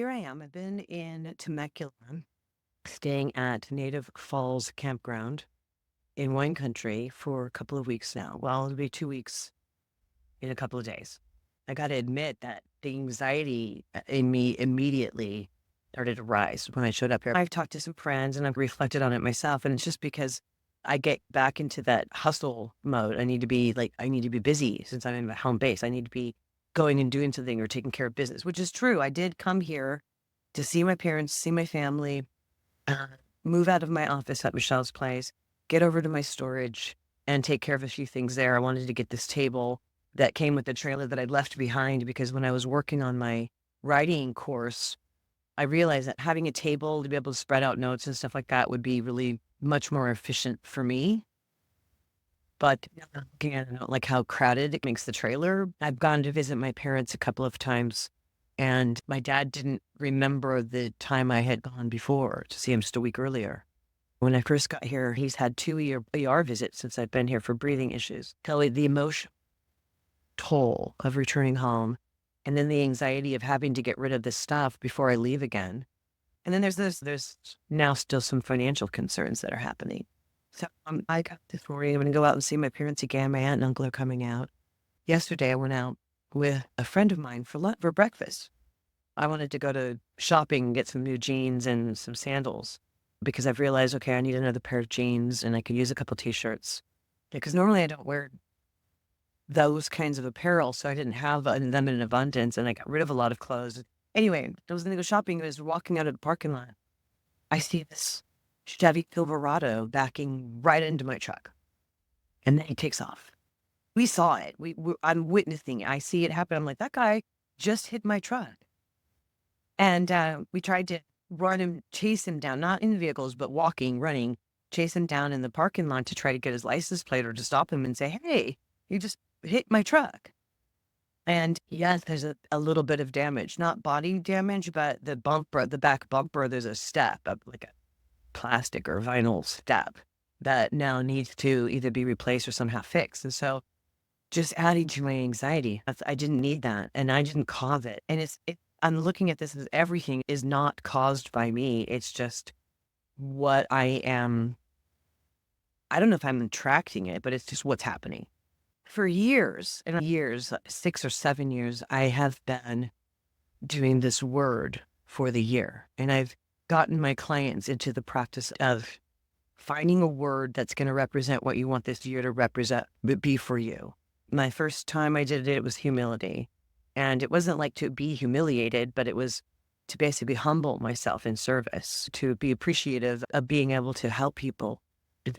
here I am. I've been in Temecula, staying at Native Falls Campground in wine country for a couple of weeks now. Well, it'll be 2 weeks in a couple of days. I got to admit that the anxiety in me immediately started to rise when I showed up here. I've talked to some friends and I've reflected on it myself. And it's just because I get back into that hustle mode. I need to be busy since I'm in my home base. I need to be going and doing something or taking care of business, which is true. I did come here to see my parents, see my family, uh, move out of my office at Michelle's place, get over to my storage and take care of a few things there. I wanted to get this table that came with the trailer that I'd left behind because when I was working on my writing course, I realized that having a table to be able to spread out notes and stuff like that would be really much more efficient for me. But looking at like how crowded it makes the trailer, I've gone to visit my parents a couple of times, and my dad didn't remember the time I had gone before to see him just a week earlier. When I first got here, he's had two ER visits since I've been here for breathing issues. Kelly, the emotional toll of returning home, and then the anxiety of having to get rid of this stuff before I leave again. And then there's now still some financial concerns that are happening. So I got this morning, I'm going to go out and see my parents again. My aunt and uncle are coming out. Yesterday, I went out with a friend of mine for breakfast. I wanted to go to shopping and get some new jeans and some sandals because I've realized, okay, I need another pair of jeans and I could use a couple t-shirts. Because normally I don't wear those kinds of apparel, so I didn't have them in abundance, and I got rid of a lot of clothes. Anyway, I was going to go shopping. I was walking out of the parking lot. I see this Chevy Silverado backing right into my truck, and then he takes off. We saw it. I'm witnessing it. I see it happen. I'm like, that guy just hit my truck. And we tried to run him, chase him down, not in the vehicles, but walking, running, chase him down in the parking lot to try to get his license plate or to stop him and say, hey, you just hit my truck. And yes, there's a little bit of damage, not body damage, but the back bumper, there's a step, like a plastic or vinyl step that now needs to either be replaced or somehow fixed. And so just adding to my anxiety, I didn't need that and I didn't cause it. And I'm looking at this as everything is not caused by me. It's just what I am. I don't know if I'm attracting it, but it's just what's happening. For years and years, 6 or 7 years, I have been doing this word for the year. And I've gotten my clients into the practice of finding a word that's going to represent what you want this year to be for you. My first time I did it was humility. And it wasn't like to be humiliated, but it was to basically humble myself in service, to be appreciative of being able to help people,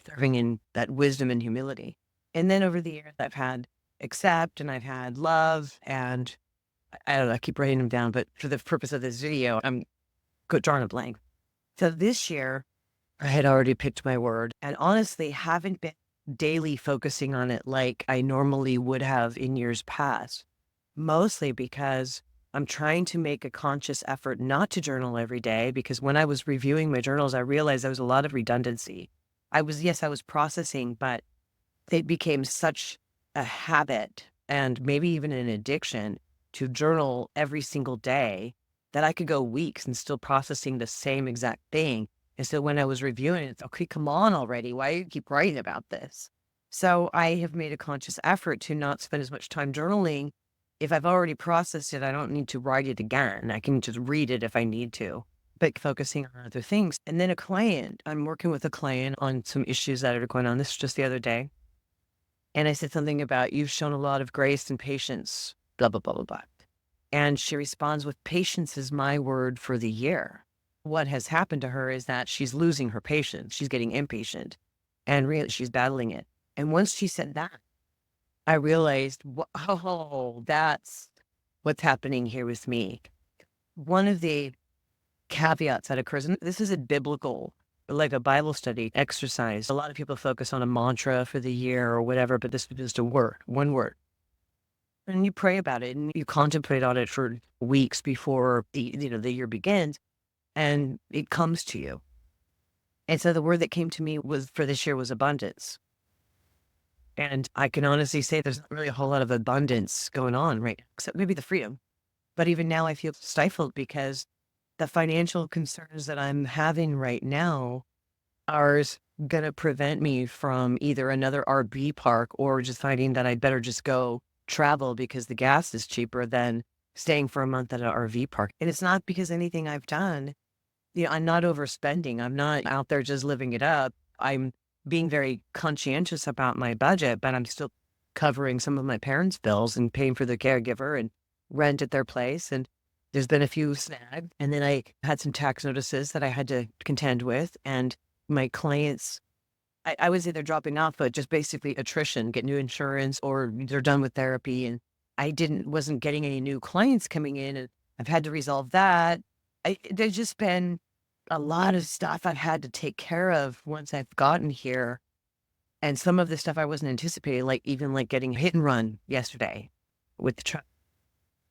serving in that wisdom and humility. And then over the years, I've had accept and I've had love and I don't know, I keep writing them down, but for the purpose of this video, I'm drawing a blank. So this year, I had already picked my word and honestly haven't been daily focusing on it like I normally would have in years past, mostly because I'm trying to make a conscious effort not to journal every day because when I was reviewing my journals, I realized there was a lot of redundancy. I was processing, but it became such a habit and maybe even an addiction to journal every single day that I could go weeks and still processing the same exact thing. And so when I was reviewing it, it's okay, come on already. Why do you keep writing about this? So I have made a conscious effort to not spend as much time journaling. If I've already processed it, I don't need to write it again. I can just read it if I need to, but focusing on other things. And then I'm working with a client on some issues that are going on. This was just the other day. And I said something about, you've shown a lot of grace and patience, blah, blah, blah, blah, blah. And she responds with, patience is my word for the year. What has happened to her is that she's losing her patience. She's getting impatient and really she's battling it. And once she said that, I realized, oh, that's what's happening here with me. One of the caveats that occurs, and this is a biblical, like a Bible study exercise. A lot of people focus on a mantra for the year or whatever, but this is just one word. And you pray about it and you contemplate on it for weeks before the year begins and it comes to you. And so the word that came to me for this year was abundance. And I can honestly say there's not really a whole lot of abundance going on right now, except maybe the freedom. But even now I feel stifled because the financial concerns that I'm having right now are going to prevent me from either another RV park or just finding that I'd better just go travel because the gas is cheaper than staying for a month at an RV park. And it's not because anything I've done. I'm not overspending. I'm not out there just living it up. I'm being very conscientious about my budget, but I'm still covering some of my parents' bills and paying for the caregiver and rent at their place. And there's been a few snags. And then I had some tax notices that I had to contend with. And my clients, I would say they're dropping off, but just basically attrition, get new insurance or they're done with therapy. And wasn't getting any new clients coming in. And I've had to resolve that. There's just been a lot of stuff I've had to take care of once I've gotten here. And some of the stuff I wasn't anticipating, like even like getting hit and run yesterday with the truck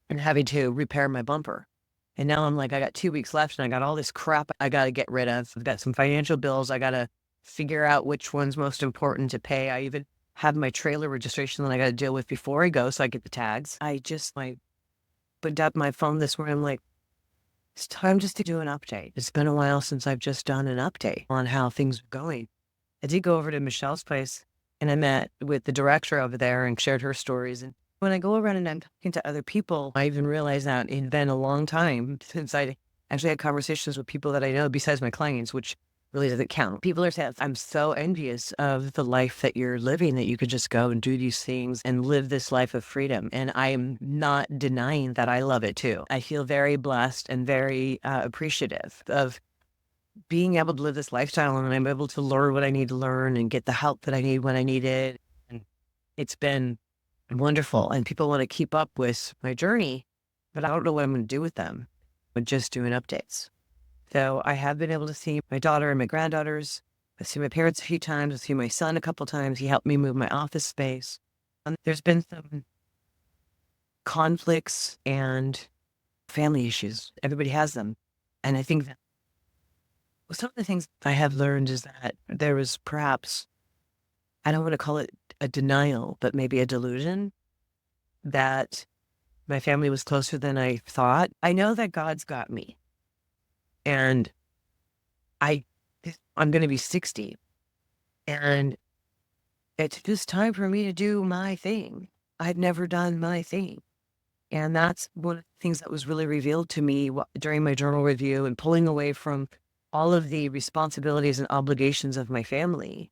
and having to repair my bumper. And now I'm like, I got 2 weeks left and I got all this crap I got to get rid of. I've got some financial bills. I got to figure out which one's most important to pay. I even have my trailer registration that I got to deal with before I go. So I get the tags. I just like put up my phone this morning. I'm like, it's time just to do an update. It's been a while since I've just done an update on how things are going. I did go over to Michelle's place and I met with the director over there and shared her stories. And when I go around and I'm talking to other people, I even realize that it's been a long time since I actually had conversations with people that I know besides my clients, which really doesn't count. People are saying, I'm so envious of the life that you're living, that you could just go and do these things and live this life of freedom. And I am not denying that I love it too. I feel very blessed and very appreciative of being able to live this lifestyle, and I'm able to learn what I need to learn and get the help that I need when I need it. And it's been wonderful. And people want to keep up with my journey, but I don't know what I'm going to do with them. I'm just doing updates. So I have been able to see my daughter and my granddaughters. I see my parents a few times. I see my son a couple times. He helped me move my office space. And there's been some conflicts and family issues. Everybody has them. And I think that some of the things I have learned is that there was perhaps, I don't want to call it a denial, but maybe a delusion that my family was closer than I thought. I know that God's got me. And I'm going to be 60. And it's just time for me to do my thing. I've never done my thing. And that's one of the things that was really revealed to me during my journal review and pulling away from all of the responsibilities and obligations of my family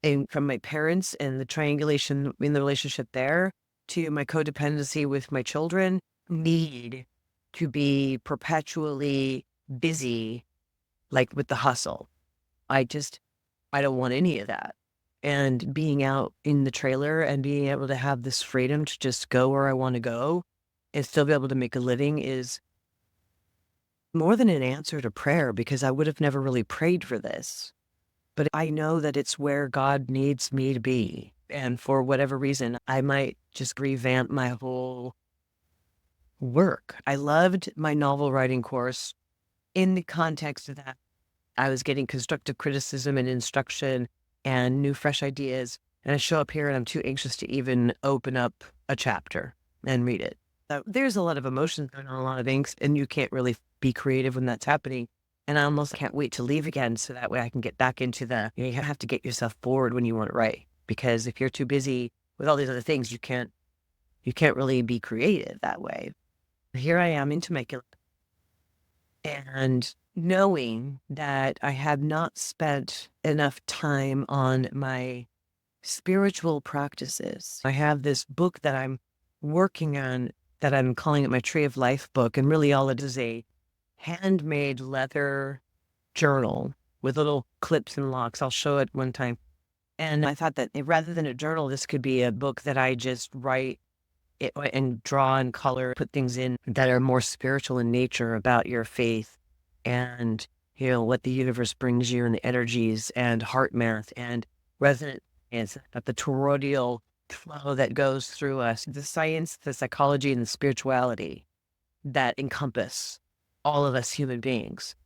and from my parents and the triangulation in the relationship there to my codependency with my children, need to be perpetually busy, like with the hustle. I don't want any of that. And being out in the trailer and being able to have this freedom to just go where I want to go and still be able to make a living is more than an answer to prayer, because I would have never really prayed for this. But I know that it's where God needs me to be. And for whatever reason, I might just revamp my whole work. I loved my novel writing course in the context of that. I was getting constructive criticism and instruction and new, fresh ideas. And I show up here and I'm too anxious to even open up a chapter and read it. So there's a lot of emotions and a lot of angst, and you can't really be creative when that's happening. And I almost can't wait to leave again so that way I can get back into you have to get yourself forward when you want to write. Because if you're too busy with all these other things, you can't really be creative that way. Here I am in Temecula, and knowing that I have not spent enough time on my spiritual practices. I have this book that I'm working on that I'm calling it my Tree of Life book. And really all it is a handmade leather journal with little clips and locks. I'll show it one time. And I thought that rather than a journal, this could be a book that I just write it and draw and color, put things in that are more spiritual in nature about your faith and, what the universe brings you and the energies and heart math and resonance at the toroidal flow that goes through us, the science, the psychology, and the spirituality that encompass all of us human beings.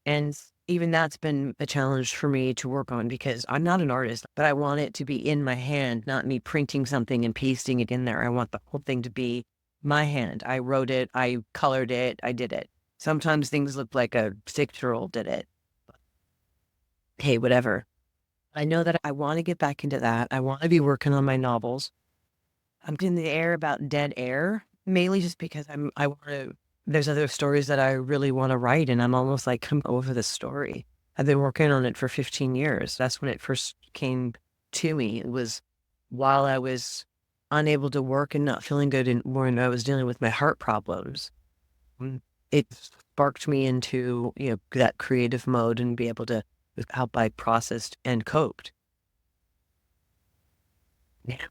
And even that's been a challenge for me to work on, because I'm not an artist, but I want it to be in my hand, not me printing something and pasting it in there. I want the whole thing to be my hand. I wrote it, I colored it, I did it. Sometimes things look like a 6-year-old did it. Hey, whatever. I know that I want to get back into that. I want to be working on my novels. I'm in the air about dead air, mainly just because I want to. There's other stories that I really want to write, and I'm almost like come over the story. I've been working on it for 15 years. That's when it first came to me. It was while I was unable to work and not feeling good, and when I was dealing with my heart problems. It sparked me into that creative mode and be able to help I processed and coped. Yeah.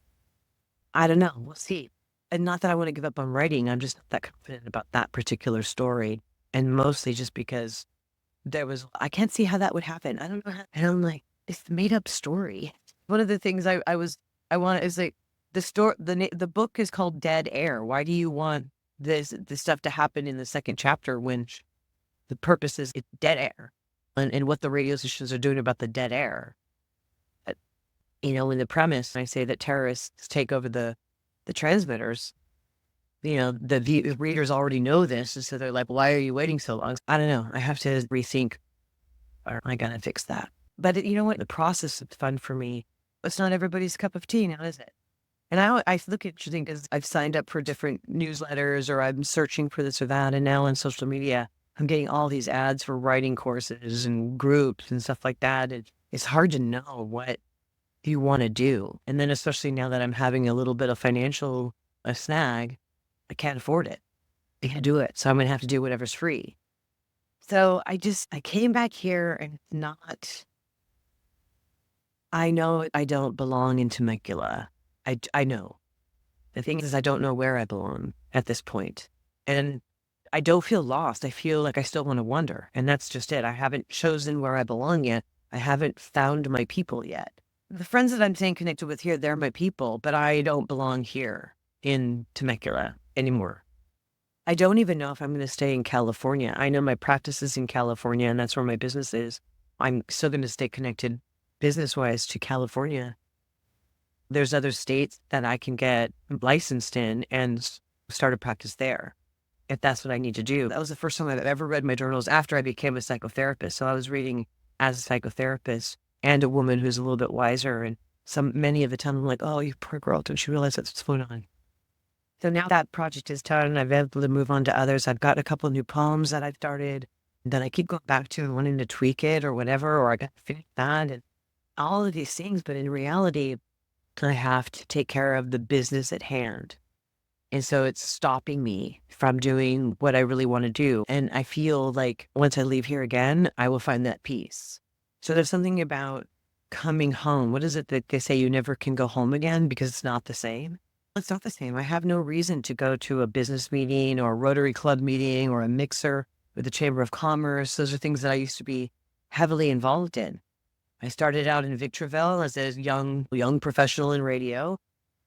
I don't know. We'll see. And not that I want to give up on writing. I'm just not that confident about that particular story. And mostly just because I can't see how that would happen. I don't know how, and I'm like, it's a made up story. One of the things I want is like the book is called Dead Air. Why do you want this stuff to happen in the second chapter when the purpose is it's dead air and what the radio stations are doing about the dead air? In the premise, I say that terrorists take over the transmitters. The readers already know this, and so they're like, "Why are you waiting so long?" I don't know. I have to rethink, or I gotta fix that. But you know what? The process is fun for me. It's not everybody's cup of tea now, is it? And I look interesting because I've signed up for different newsletters, or I'm searching for this or that, and now on social media, I'm getting all these ads for writing courses and groups and stuff like that. It's hard to know what you want to do. And then especially now that I'm having a little bit of financial a snag, I can't afford it. I can't do it. So I'm going to have to do whatever's free. So I came back here and it's not, I know I don't belong in Temecula. I know. The thing is, I don't know where I belong at this point. And I don't feel lost. I feel like I still want to wander. And that's just it. I haven't chosen where I belong yet. I haven't found my people yet. The friends that I'm staying connected with here, they're my people, but I don't belong here in Temecula anymore. I don't even know if I'm going to stay in California. I know my practice is in California, and that's where my business is. I'm still going to stay connected business-wise to California. There's other states that I can get licensed in and start a practice there, if that's what I need to do. That was the first time I've ever read my journals after I became a psychotherapist. So I was reading as a psychotherapist and a woman who's a little bit wiser. And many of the time I'm like, oh, you poor girl, don't you realize that's what's going on? So now that project is done, I've been able to move on to others. I've got a couple of new poems that I've started that I keep going back to and wanting to tweak it or whatever, or I got to finish that and all of these things. But in reality, I have to take care of the business at hand. And so it's stopping me from doing what I really want to do. And I feel like once I leave here again, I will find that peace. So there's something about coming home. What is it that they say you never can go home again because it's not the same? It's not the same. I have no reason to go to a business meeting or a Rotary Club meeting or a mixer with the Chamber of Commerce. Those are things that I used to be heavily involved in. I started out in Victorville as a young professional in radio,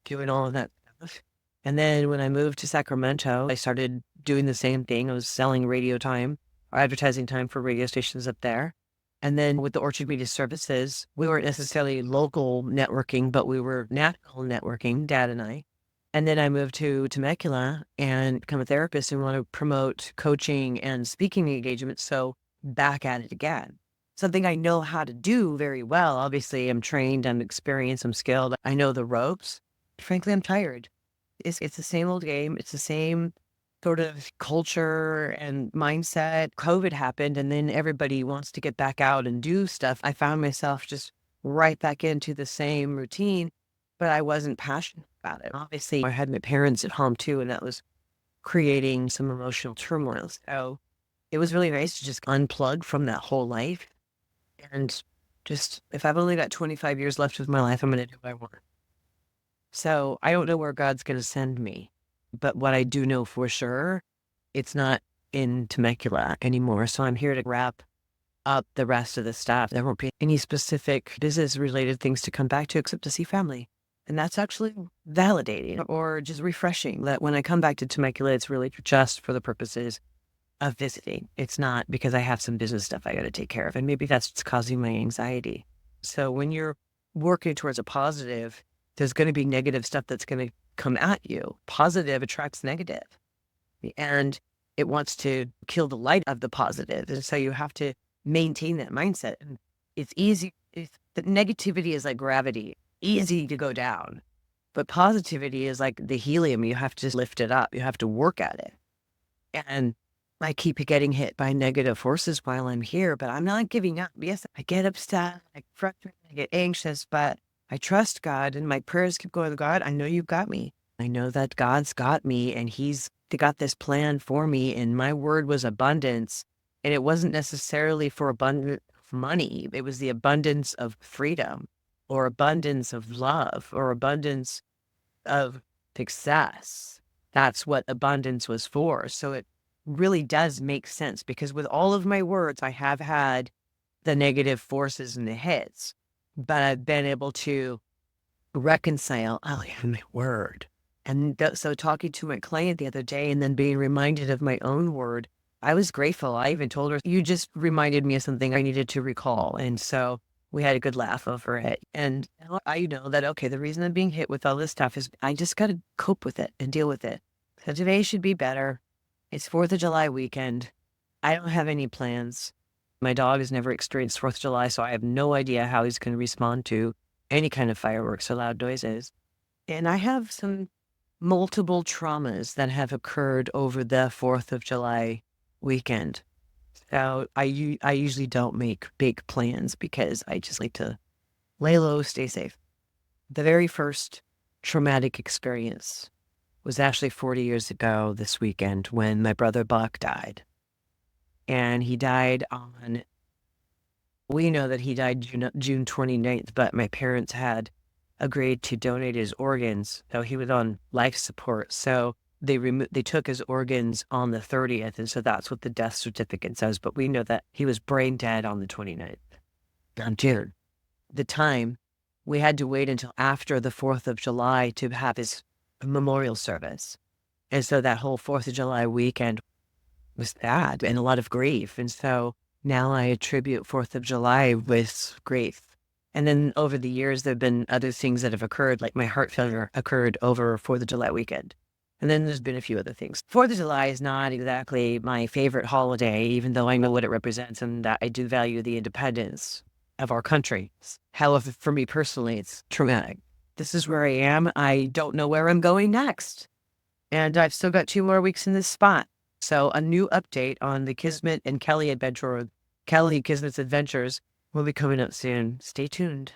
doing all of that stuff. And then when I moved to Sacramento, I started doing the same thing. I was selling radio time or advertising time for radio stations up there. And then with the Orchard Media Services, we weren't necessarily local networking, but we were national networking, Dad and I. And then I moved to Temecula and become a therapist and want to promote coaching and speaking engagements. So back at it again. Something I know how to do very well. Obviously, I'm trained, I'm experienced, I'm skilled. I know the ropes. Frankly, I'm tired. It's the same old game. It's the same sort of culture and mindset. COVID happened, and then everybody wants to get back out and do stuff. I found myself just right back into the same routine, but I wasn't passionate about it. Obviously, I had my parents at home too, and that was creating some emotional turmoil. So it was really nice to just unplug from that whole life. And just, if I've only got 25 years left of my life, I'm going to do what I want. So I don't know where God's going to send me. But what I do know for sure, it's not in Temecula anymore. So I'm here to wrap up the rest of the stuff. There won't be any specific business related things to come back to except to see family. And that's actually validating or just refreshing that when I come back to Temecula, it's really just for the purposes of visiting. It's not because I have some business stuff I got to take care of. And maybe that's what's causing my anxiety. So when you're working towards a positive, there's going to be negative stuff that's going to come at you. Positive attracts negative. And it wants to kill the light of the positive. And so you have to maintain that mindset. And it's easy. The negativity is like gravity, easy to go down. But positivity is like the helium. You have to lift it up. You have to work at it. And I keep getting hit by negative forces while I'm here, but I'm not giving up. Yes, I get upset, I get frustrated, I get anxious, but I trust God and my prayers keep going to God. I know you've got me. I know that God's got me and he's got this plan for me. And my word was abundance. And it wasn't necessarily for abundant money. It was the abundance of freedom or abundance of love or abundance of success. That's what abundance was for. So it really does make sense because with all of my words, I have had the negative forces and the hits, but I've been able to reconcile, oh, yeah, my word. And so talking to my client the other day and then being reminded of my own word, I was grateful. I even told her, you just reminded me of something I needed to recall. And so we had a good laugh over it. And I know that, okay, the reason I'm being hit with all this stuff is I just got to cope with it and deal with it. So today should be better. It's 4th of July weekend. I don't have any plans. My dog has never experienced 4th of July, so I have no idea how he's going to respond to any kind of fireworks or loud noises. And I have some multiple traumas that have occurred over the 4th of July weekend. So I usually don't make big plans because I just like to lay low, stay safe. The very first traumatic experience was actually 40 years ago this weekend when my brother Buck died. And he died we know that he died June 29th, but my parents had agreed to donate his organs. So he was on life support. So they took his organs on the 30th. And so that's what the death certificate says. But we know that he was brain dead on the 29th of June. The time we had to wait until after the 4th of July to have his memorial service. And so that whole 4th of July weekend was sad and a lot of grief. And so now I attribute 4th of July with grief. And then over the years, there have been other things that have occurred, like my heart failure occurred over 4th of July weekend. And then there's been a few other things. 4th of July is not exactly my favorite holiday, even though I know what it represents and that I do value the independence of our country. However, for me personally, it's traumatic. This is where I am. I don't know where I'm going next. And I've still got 2 more weeks in this spot. So a new update on the Kismet and Kelly adventure, Kelly Kismet's adventures, will be coming up soon. Stay tuned.